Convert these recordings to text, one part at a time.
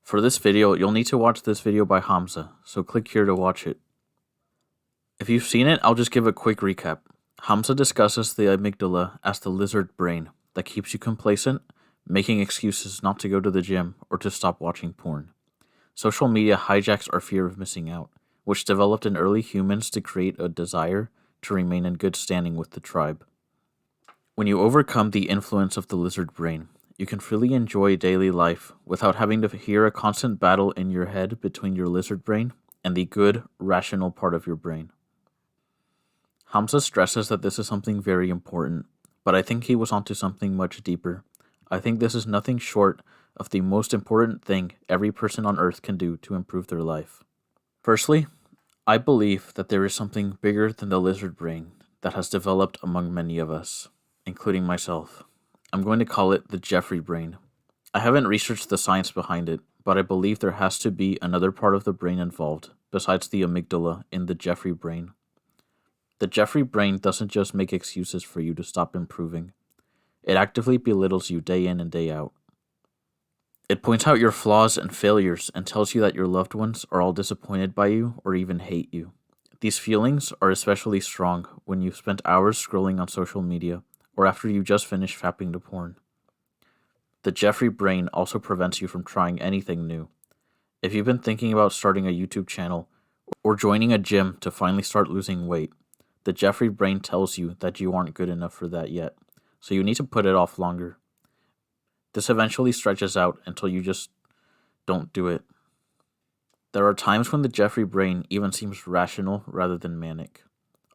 For this video, you'll need to watch this video by Hamza, so click here to watch it. If you've seen it, I'll just give a quick recap. Hamza discusses the amygdala as the lizard brain that keeps you complacent, making excuses not to go to the gym or to stop watching porn. Social media hijacks our fear of missing out, which developed in early humans to create a desire to remain in good standing with the tribe. When you overcome the influence of the lizard brain, you can freely enjoy daily life without having to hear a constant battle in your head between your lizard brain and the good, rational part of your brain. Hamza stresses that this is something very important, but I think he was onto something much deeper. I think this is nothing short of the most important thing every person on earth can do to improve their life. Firstly, I believe that there is something bigger than the lizard brain that has developed among many of us, including myself. I'm going to call it the Jeffrey brain. I haven't researched the science behind it, but I believe there has to be another part of the brain involved, besides the amygdala in the Jeffrey brain. The Jeffrey brain doesn't just make excuses for you to stop improving. It actively belittles you day in and day out. It points out your flaws and failures and tells you that your loved ones are all disappointed by you or even hate you. These feelings are especially strong when you've spent hours scrolling on social media or after you just finished fapping to porn. The Jeffrey brain also prevents you from trying anything new. If you've been thinking about starting a YouTube channel or joining a gym to finally start losing weight, the Jeffrey brain tells you that you aren't good enough for that yet, so you need to put it off longer. This eventually stretches out until you just don't do it. There are times when the Jeffrey brain even seems rational rather than manic.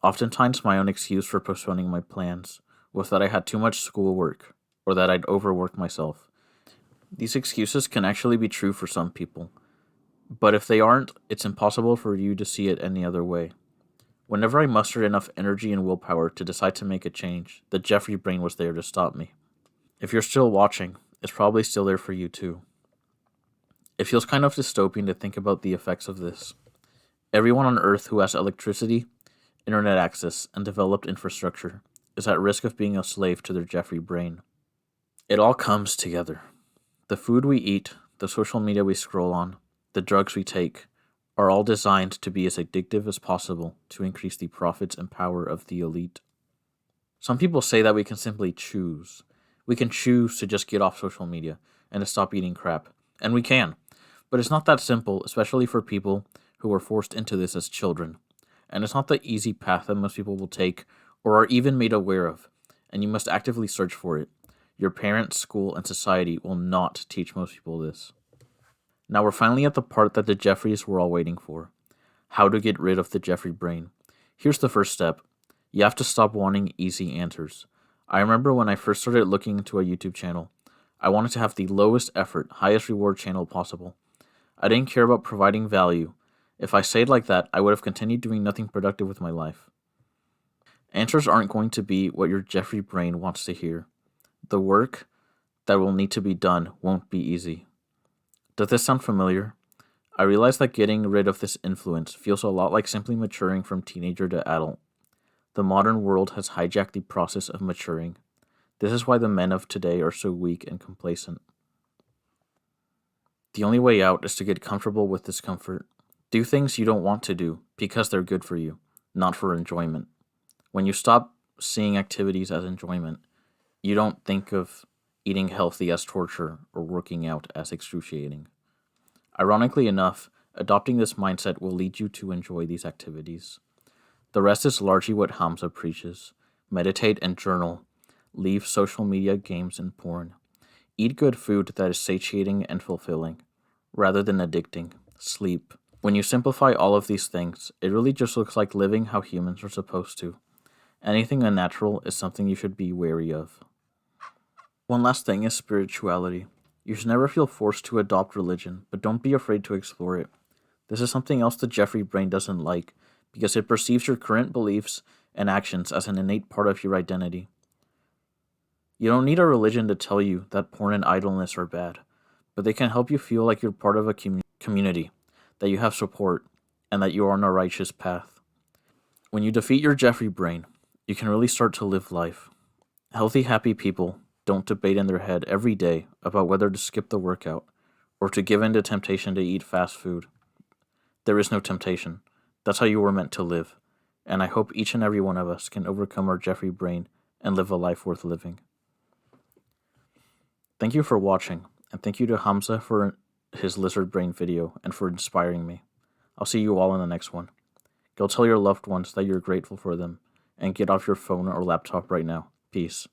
Oftentimes my own excuse for postponing my plans was that I had too much schoolwork or that I'd overworked myself. These excuses can actually be true for some people, but if they aren't, it's impossible for you to see it any other way. Whenever I mustered enough energy and willpower to decide to make a change, the Jeffrey brain was there to stop me. If you're still watching, it's probably still there for you too. It feels kind of dystopian to think about the effects of this. Everyone on Earth who has electricity, internet access, and developed infrastructure is at risk of being a slave to their Jeffrey brain. It all comes together. The food we eat, the social media we scroll on, the drugs we take, are all designed to be as addictive as possible to increase the profits and power of the elite. Some people say that we can simply choose. We can choose to just get off social media and to stop eating crap. And we can. But it's not that simple, especially for people who were forced into this as children. And it's not the easy path that most people will take or are even made aware of. And you must actively search for it. Your parents, school, and society will not teach most people this. Now we're finally at the part that the Jeffreys were all waiting for. How to get rid of the Jeffrey brain. Here's the first step. You have to stop wanting easy answers. I remember when I first started looking into a YouTube channel, I wanted to have the lowest effort, highest reward channel possible. I didn't care about providing value. If I stayed like that, I would have continued doing nothing productive with my life. Answers aren't going to be what your Jeffrey brain wants to hear. The work that will need to be done won't be easy. Does this sound familiar? I realize that getting rid of this influence feels a lot like simply maturing from teenager to adult. The modern world has hijacked the process of maturing. This is why the men of today are so weak and complacent. The only way out is to get comfortable with discomfort. Do things you don't want to do because they're good for you, not for enjoyment. When you stop seeing activities as enjoyment, you don't think of eating healthy as torture or working out as excruciating. Ironically enough, adopting this mindset will lead you to enjoy these activities. The rest is largely what Hamza preaches. Meditate and journal. Leave social media, games, and porn. Eat good food that is satiating and fulfilling, rather than addicting. Sleep. When you simplify all of these things, it really just looks like living how humans are supposed to. Anything unnatural is something you should be wary of. One last thing is spirituality. You should never feel forced to adopt religion, but don't be afraid to explore it. This is something else the Jeffrey brain doesn't like, because it perceives your current beliefs and actions as an innate part of your identity. You don't need a religion to tell you that porn and idleness are bad, but they can help you feel like you're part of a community, that you have support, and that you are on a righteous path. When you defeat your Jeffrey brain, you can really start to live life. Healthy, happy people don't debate in their head every day about whether to skip the workout or to give in to temptation to eat fast food. There is no temptation. That's how you were meant to live. And I hope each and every one of us can overcome our Jeffrey brain and live a life worth living. Thank you for watching, and thank you to Hamza for his lizard brain video and for inspiring me. I'll see you all in the next one. Go tell your loved ones that you're grateful for them, and get off your phone or laptop right now. Peace.